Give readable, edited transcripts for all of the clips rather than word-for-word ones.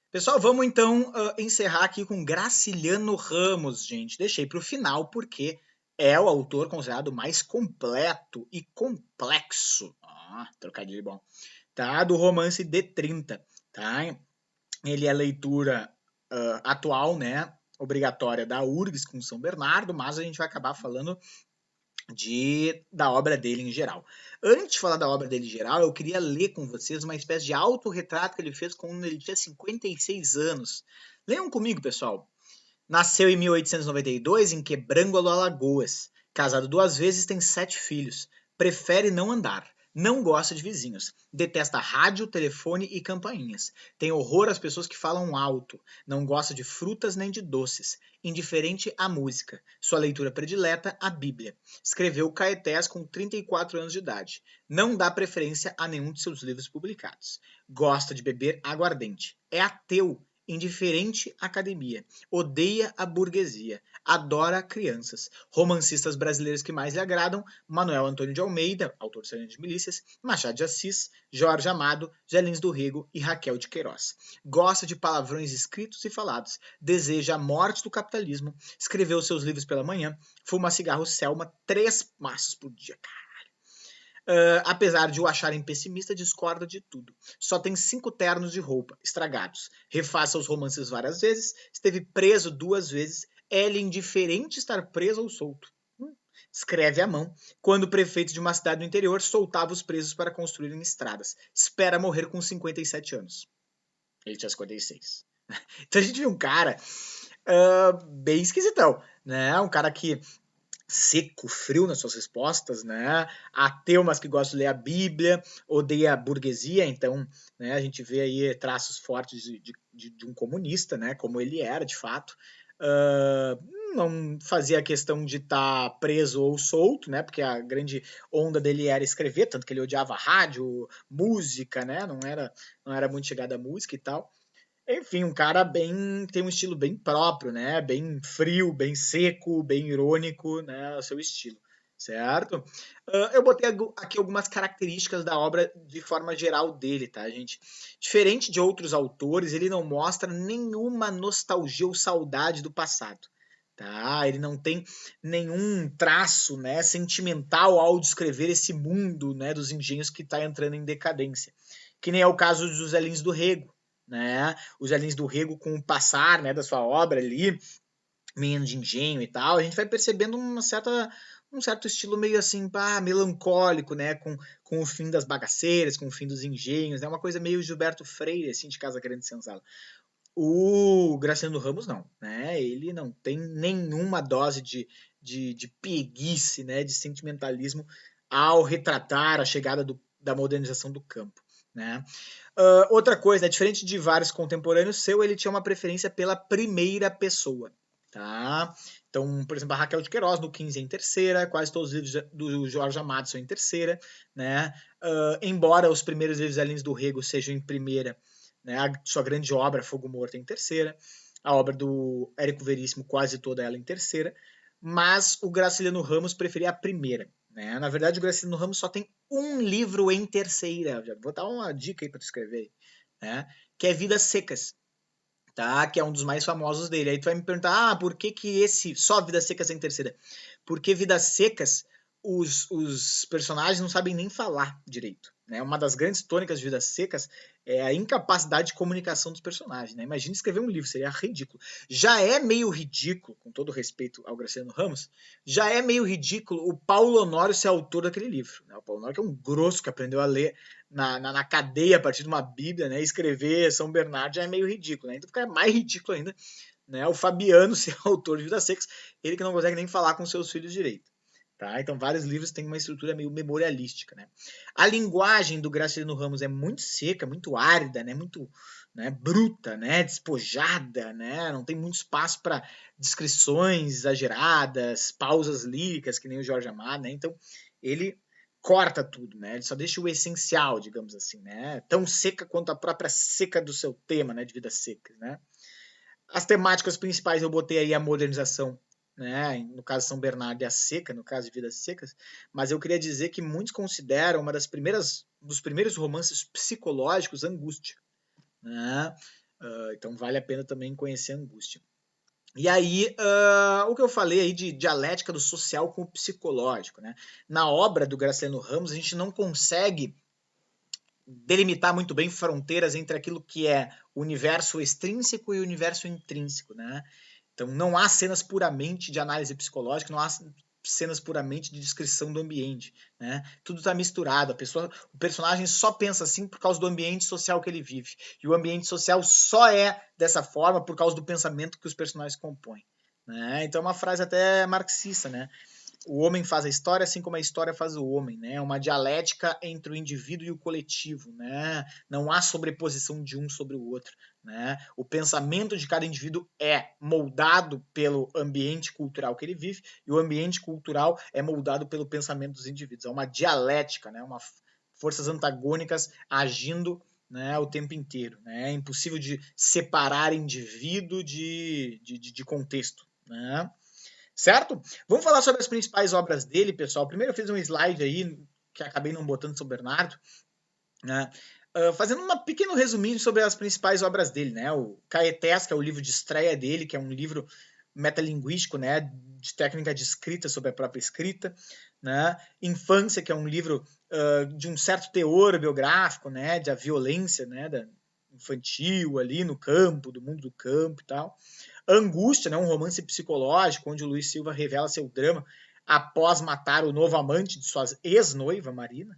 Pessoal, vamos então encerrar aqui com Graciliano Ramos, gente. Deixei para o final porque é o autor considerado mais completo e complexo. Trocadilho bom. Tá? Do romance de 30. Tá? Ele é leitura atual, né? Obrigatória da URGS com São Bernardo, mas a gente vai acabar falando da obra dele em geral. Antes de falar da obra dele em geral, eu queria ler com vocês uma espécie de autorretrato que ele fez quando ele tinha 56 anos. Leiam comigo, pessoal. Nasceu em 1892 em Quebrango do Alagoas. Casado 2 vezes, tem 7 filhos. Prefere não andar. Não gosta de vizinhos. Detesta rádio, telefone e campainhas. Tem horror às pessoas que falam alto. Não gosta de frutas nem de doces. Indiferente à música. Sua leitura predileta, a Bíblia. Escreveu Caetés com 34 anos de idade. Não dá preferência a nenhum de seus livros publicados. Gosta de beber aguardente. É ateu, indiferente à academia. Odeia a burguesia. Adora crianças. Romancistas brasileiros que mais lhe agradam: Manuel Antônio de Almeida, autor de Serena de Milícias, Machado de Assis, Jorge Amado, Gelins do Rego e Raquel de Queiroz. Gosta de palavrões escritos e falados. Deseja a morte do capitalismo. Escreveu seus livros pela manhã. Fuma cigarro Selma 3 maços por dia. Apesar de o acharem pessimista, discorda de tudo. Só tem 5 ternos de roupa, estragados. Refaz seus romances várias vezes, esteve preso 2 vezes, é-lhe indiferente estar preso ou solto. Escreve à mão. Quando prefeito de uma cidade do interior, soltava os presos para construírem estradas. Espera morrer com 57 anos. Ele tinha 56. Então a gente viu um cara bem esquisitão, né? Um cara que seco, frio nas suas respostas, né? Ateu, mas que gosta de ler a Bíblia, odeia a burguesia, então, né, a gente vê aí traços fortes de um comunista, né? Como ele era, de fato. Não fazia questão de estar preso ou solto, né? Porque a grande onda dele era escrever, tanto que ele odiava rádio, música, né? Não era muito chegado à música e tal. Enfim, um cara tem um estilo bem próprio, né? Bem frio, bem seco, bem irônico, né? O seu estilo, certo? Eu botei aqui algumas características da obra de forma geral dele, tá, gente? Diferente de outros autores, ele não mostra nenhuma nostalgia ou saudade do passado. Tá? Ele não tem nenhum traço, né, sentimental ao descrever esse mundo, né, dos engenhos que está entrando em decadência. Que nem é o caso dos José Lins do Rego, né? Os Jardins do Rego, com o passar, né, da sua obra ali, Menino de Engenho e tal, a gente vai percebendo um certo estilo meio assim, melancólico, né, com o fim das bagaceiras, com o fim dos engenhos, né, uma coisa meio Gilberto Freire, assim, de Casa Grande e Senzala. O Graciano Ramos não, né, ele não tem nenhuma dose de pieguice, né, de sentimentalismo ao retratar a chegada da modernização do campo, né. Outra coisa, diferente de vários contemporâneos seu, ele tinha uma preferência pela primeira pessoa, tá? Então, por exemplo, a Raquel de Queiroz no 15 é em terceira, quase todos os livros do Jorge Amado são em terceira, né? Embora os primeiros livros da Lins do Rego sejam em primeira, né? A sua grande obra, Fogo Morto, é em terceira, a obra do Érico Veríssimo, quase toda ela em terceira, mas o Graciliano Ramos preferia a primeira, né? Na verdade, o Graciliano Ramos só tem um livro em terceira. Já vou dar uma dica aí para tu escrever, né? Que é Vidas Secas, tá? Que é um dos mais famosos dele. Aí tu vai me perguntar, por que que esse só Vidas Secas é em terceira? Porque Vidas Secas, os personagens não sabem nem falar direito. Né? Uma das grandes tônicas de Vidas Secas é a incapacidade de comunicação dos personagens. Né? Imagina escrever um livro, seria ridículo. Já é meio ridículo, com todo respeito ao Graciano Ramos, já é meio ridículo o Paulo Honório ser autor daquele livro. Né? O Paulo Honório que é um grosso que aprendeu a ler na cadeia a partir de uma Bíblia, né? Escrever São Bernardo já é meio ridículo. Né? Então fica mais ridículo ainda, né? O Fabiano ser autor de Vidas Secas, ele que não consegue nem falar com seus filhos direito. Tá? Então, vários livros têm uma estrutura meio memorialística. Né? A linguagem do Graciliano Ramos é muito seca, muito árida, né? Muito, né, bruta, né? Despojada, né? Não tem muito espaço para descrições exageradas, pausas líricas, que nem o Jorge Amado. Né? Então, ele corta tudo, né? Ele só deixa o essencial, digamos assim, né? Tão seca quanto a própria seca do seu tema, né? De Vidas Secas, né? As temáticas principais eu botei aí a modernização, né? No caso São Bernardo e a seca, no caso de Vidas Secas, mas eu queria dizer que muitos consideram dos primeiros romances psicológicos Angústia, né? Então vale a pena também conhecer a angústia. E aí, o que eu falei aí de dialética do social com o psicológico, né? Na obra do Graciliano Ramos, a gente não consegue delimitar muito bem fronteiras entre aquilo que é o universo extrínseco e o universo intrínseco, né? Então não há cenas puramente de análise psicológica, não há cenas puramente de descrição do ambiente, né? Tudo está misturado, o personagem só pensa assim por causa do ambiente social que ele vive, e o ambiente social só é dessa forma por causa do pensamento que os personagens compõem, né? Então é uma frase até marxista, né? O homem faz a história assim como a história faz o homem, né? É uma dialética entre o indivíduo e o coletivo, né? Não há sobreposição de um sobre o outro, né? O pensamento de cada indivíduo é moldado pelo ambiente cultural que ele vive e o ambiente cultural é moldado pelo pensamento dos indivíduos. É uma dialética, né? Forças antagônicas agindo, né, o tempo inteiro, né? É impossível de separar indivíduo de contexto, né? Certo? Vamos falar sobre as principais obras dele, pessoal. Primeiro eu fiz um slide aí, que acabei não botando São Bernardo, né? Fazendo um pequeno resuminho sobre as principais obras dele, né? O Caetés, que é o livro de estreia dele, que é um livro metalinguístico, né? De técnica de escrita sobre a própria escrita, né? Infância, que é um livro de um certo teor biográfico, né? Da violência, né? Infantil ali no campo, do mundo do campo e tal. Angústia, né, um romance psicológico, onde o Luiz Silva revela seu drama após matar o novo amante de sua ex-noiva, Marina.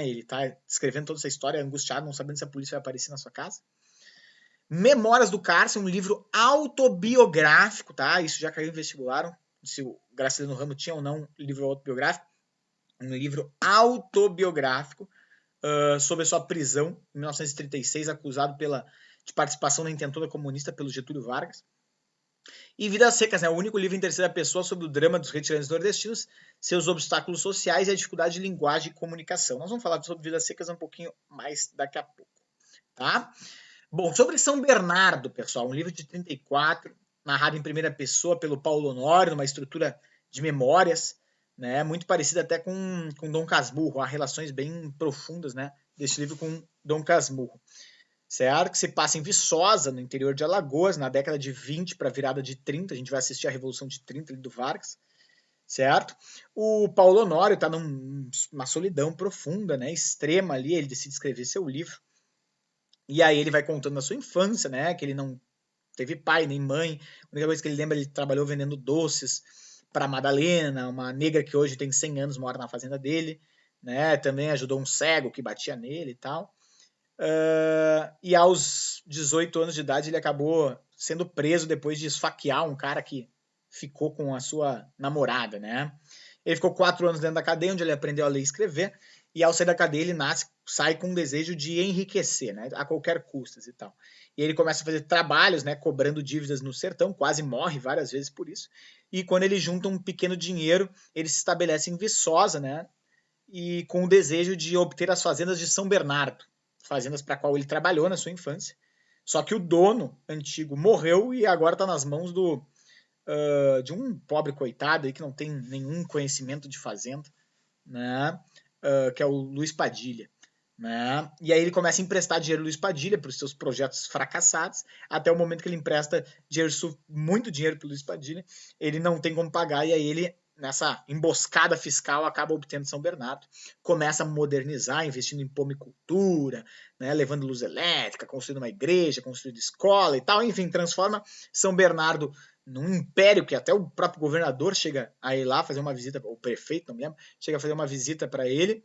Ele está escrevendo toda essa história angustiado, não sabendo se a polícia vai aparecer na sua casa. Memórias do Cárcere, um livro autobiográfico, tá? Isso já caiu em vestibular, se o Graciliano Ramos tinha ou não livro autobiográfico. Um livro autobiográfico sobre a sua prisão em 1936, acusado de participação na intentora comunista pelo Getúlio Vargas. E Vidas Secas, né? O único livro em terceira pessoa sobre o drama dos retirantes nordestinos, seus obstáculos sociais e a dificuldade de linguagem e comunicação. Nós vamos falar sobre Vidas Secas um pouquinho mais daqui a pouco, tá? Bom, sobre São Bernardo, pessoal, um livro de 34, narrado em primeira pessoa pelo Paulo Honório, numa estrutura de memórias, né? Muito parecida até com Dom Casmurro, há relações bem profundas, né? Desse livro com Dom Casmurro. Certo? Que se passa em Viçosa, no interior de Alagoas, na década de 20 para a virada de 30. A gente vai assistir a Revolução de 30 do Vargas, certo? O Paulo Honório está numa solidão profunda, né, extrema ali, ele decide escrever seu livro. E aí ele vai contando a sua infância, né, que ele não teve pai nem mãe. A única coisa que ele lembra, ele trabalhou vendendo doces para Madalena, uma negra que hoje tem 100 anos, mora na fazenda dele, né? Também ajudou um cego que batia nele e tal. E aos 18 anos de idade ele acabou sendo preso depois de esfaquear um cara que ficou com a sua namorada, né? Ele ficou 4 anos dentro da cadeia, onde ele aprendeu a ler e escrever, e ao sair da cadeia ele sai com um desejo de enriquecer, né? A qualquer custo e tal. E ele começa a fazer trabalhos, né? Cobrando dívidas no sertão, quase morre várias vezes por isso. E quando ele junta um pequeno dinheiro, ele se estabelece em Viçosa, né? E com o desejo de obter as fazendas de São Bernardo, fazendas para a qual ele trabalhou na sua infância. Só que o dono antigo morreu e agora está nas mãos de um pobre coitado aí que não tem nenhum conhecimento de fazenda, né? Que é o Luiz Padilha. Né? E aí ele começa a emprestar dinheiro ao Luiz Padilha para os seus projetos fracassados, até o momento que ele empresta muito dinheiro para o Luiz Padilha, ele não tem como pagar, e aí ele, nessa emboscada fiscal, acaba obtendo São Bernardo, começa a modernizar, investindo em pomicultura, né? Levando luz elétrica, construindo uma igreja, construindo escola e tal, enfim, transforma São Bernardo num império que até o próprio governador chega a ir lá fazer uma visita, o prefeito, não me lembro, chega a fazer uma visita para ele.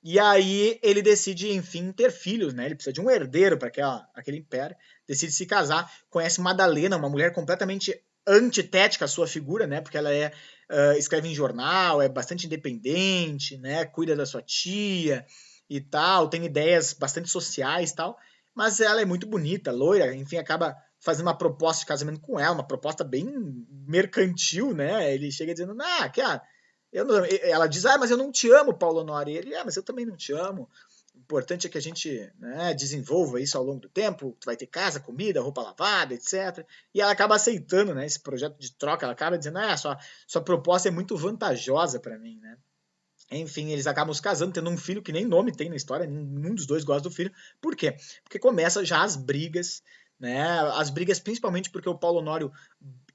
E aí ele decide, enfim, ter filhos, né? Ele precisa de um herdeiro para aquele império. Decide se casar, conhece Madalena, uma mulher completamente antitética à sua figura, né? Porque ela escreve em jornal, é bastante independente, né? Cuida da sua tia e tal, tem ideias bastante sociais e tal. Mas ela é muito bonita, loira, enfim, acaba fazendo uma proposta de casamento com ela, uma proposta bem mercantil, né? Ele chega dizendo, ela diz, mas eu não te amo, Paulo Honório. E ele, mas eu também não te amo. O importante é que a gente, né, desenvolva isso ao longo do tempo. Tu vai ter casa, comida, roupa lavada, etc. E ela acaba aceitando, né, esse projeto de troca. Ela acaba dizendo, sua proposta é muito vantajosa para mim, né? Enfim, eles acabam se casando, tendo um filho que nem nome tem na história, nenhum dos dois gosta do filho. Por quê? Porque começa já as brigas, né? As brigas principalmente porque o Paulo Honório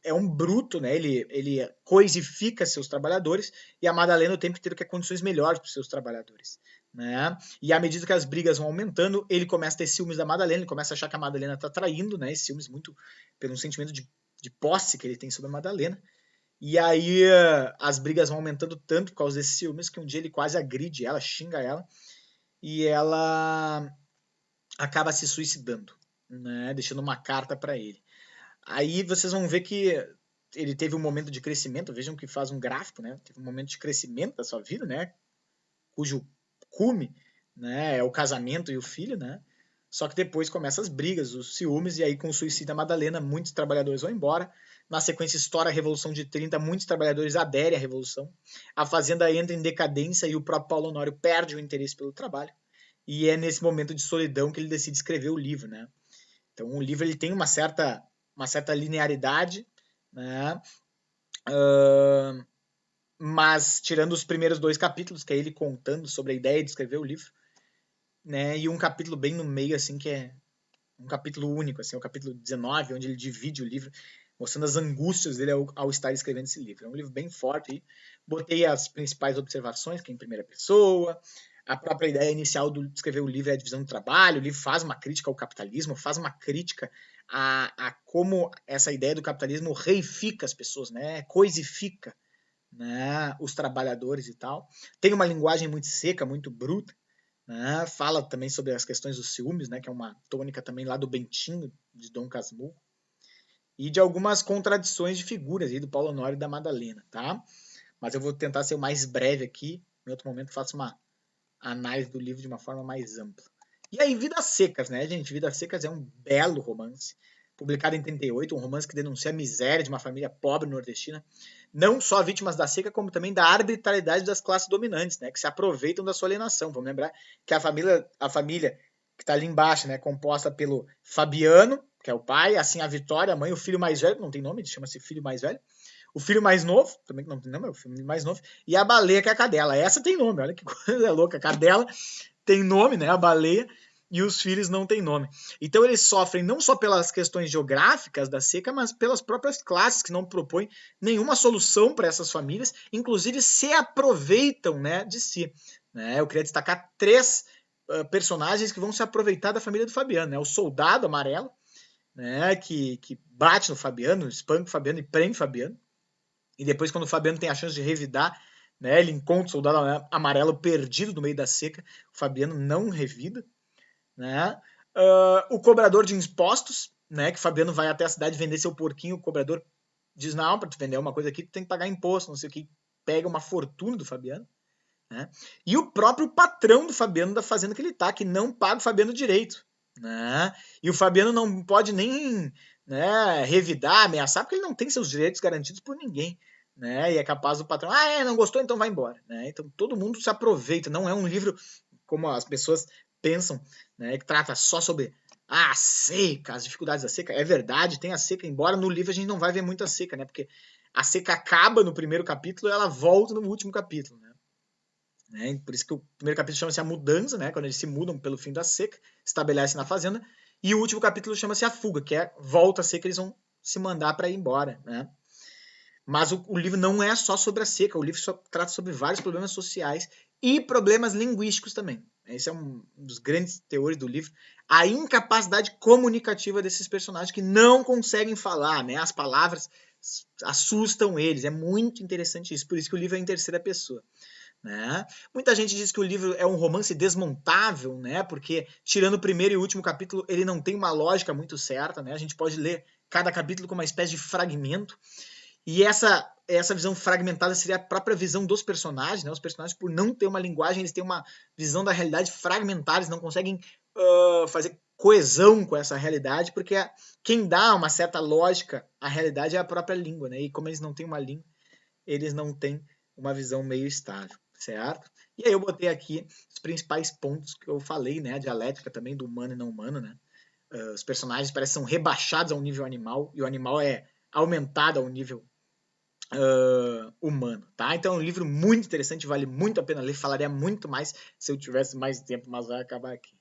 é um bruto, né? Ele coisifica seus trabalhadores e a Madalena o tempo inteiro quer condições melhores para os seus trabalhadores, né? E à medida que as brigas vão aumentando, ele começa a ter ciúmes da Madalena, ele começa a achar que a Madalena está traindo, né? Esse ciúmes muito pelo sentimento de posse que ele tem sobre a Madalena. E aí as brigas vão aumentando tanto por causa desses ciúmes que um dia ele quase agride ela, xinga ela e ela acaba se suicidando, né? Deixando uma carta para ele. Aí vocês vão ver que ele teve um momento de crescimento, vejam que faz um gráfico, né? Teve um momento de crescimento da sua vida, né? Cujo cume, né, é o casamento e o filho, né? Só que depois começam as brigas, os ciúmes, e aí com o suicídio da Madalena, muitos trabalhadores vão embora. Na sequência, estoura a Revolução de 30, muitos trabalhadores aderem à Revolução. A Fazenda entra em decadência e o próprio Paulo Honório perde o interesse pelo trabalho. E é nesse momento de solidão que ele decide escrever o livro, né? Então, o livro ele tem uma certa linearidade, né? Mas tirando os primeiros 2 capítulos, que é ele contando sobre a ideia de escrever o livro, né? E um capítulo bem no meio, assim, que é um capítulo único, assim, é o capítulo 19, onde ele divide o livro, mostrando as angústias dele ao estar escrevendo esse livro. É um livro bem forte. Aí. Botei as principais observações, que é em primeira pessoa. A própria ideia inicial de escrever o livro é a divisão do trabalho. O livro faz uma crítica ao capitalismo, faz uma crítica a como essa ideia do capitalismo reifica as pessoas, né? Coisifica, né, os trabalhadores e tal. Tem uma linguagem muito seca, muito bruta, né? Fala também sobre as questões dos ciúmes, né, que é uma tônica também lá do Bentinho, de Dom Casmurro, e de algumas contradições de figuras aí do Paulo Honório e da Madalena, tá? Mas eu vou tentar ser o mais breve aqui, em outro momento faço uma análise do livro de uma forma mais ampla. E aí, Vidas Secas, né, gente? Vidas Secas é um belo romance, publicado em 38, um romance que denuncia a miséria de uma família pobre nordestina, não só vítimas da seca, como também da arbitrariedade das classes dominantes, né, que se aproveitam da sua alienação. Vamos lembrar que a família que está ali embaixo, né, composta pelo Fabiano, que é o pai, assim a Vitória, a mãe, o filho mais velho, não tem nome, chama-se filho mais velho, o filho mais novo, também não tem nome, é o filho mais novo, e a baleia, que é a cadela. Essa tem nome, olha que coisa louca. A cadela tem nome, né? A baleia, e os filhos não têm nome. Então eles sofrem não só pelas questões geográficas da seca, mas pelas próprias classes que não propõem nenhuma solução para essas famílias, inclusive se aproveitam, né, de si. Né? Eu queria destacar 3 personagens que vão se aproveitar da família do Fabiano. Né? O soldado amarelo, né, que bate no Fabiano, espanca o Fabiano e prende o Fabiano. E depois, quando o Fabiano tem a chance de revidar, né, ele encontra o soldado amarelo perdido no meio da seca, o Fabiano não revida. Né? O cobrador de impostos, né, que o Fabiano vai até a cidade vender seu porquinho, o cobrador diz, não, para tu vender uma coisa aqui, tu tem que pagar imposto, não sei o que, pega uma fortuna do Fabiano. Né? E o próprio patrão do Fabiano da fazenda que ele tá, que não paga o Fabiano direito. Né? E o Fabiano não pode nem, né, revidar, ameaçar, porque ele não tem seus direitos garantidos por ninguém. Né? E é capaz do patrão, não gostou, então vai embora. Né? Então todo mundo se aproveita. Não é um livro como as pessoas pensam, né, que trata só sobre a seca, as dificuldades da seca. É verdade, tem a seca, embora no livro a gente não vai ver muita seca, né? Porque a seca acaba no primeiro capítulo e ela volta no último capítulo, né? Por isso que o primeiro capítulo chama-se A Mudança, né? Quando eles se mudam pelo fim da seca, estabelecem na fazenda. E o último capítulo chama-se A Fuga, que é volta a seca, eles vão se mandar para ir embora, né? Mas o livro não é só sobre a seca, o livro só trata sobre vários problemas sociais e problemas linguísticos também. Esse é um dos grandes teores do livro. A incapacidade comunicativa desses personagens que não conseguem falar, né? As palavras assustam eles. É muito interessante isso. Por isso que o livro é em terceira pessoa. Né? Muita gente diz que o livro é um romance desmontável, né? Porque tirando o primeiro e o último capítulo, ele não tem uma lógica muito certa, né? A gente pode ler cada capítulo como uma espécie de fragmento. E essa visão fragmentada seria a própria visão dos personagens, né? Os personagens, por não ter uma linguagem, eles têm uma visão da realidade fragmentada, eles não conseguem fazer coesão com essa realidade, porque quem dá uma certa lógica à realidade é a própria língua, né? E como eles não têm uma língua, eles não têm uma visão meio estável, certo? E aí eu botei aqui os principais pontos que eu falei, né? A dialética também do humano e não humano, né? Os personagens parecem que são rebaixados ao nível animal, e o animal é aumentado ao nível humano, tá? Então é um livro muito interessante, vale muito a pena ler, falaria muito mais se eu tivesse mais tempo, mas vai acabar aqui.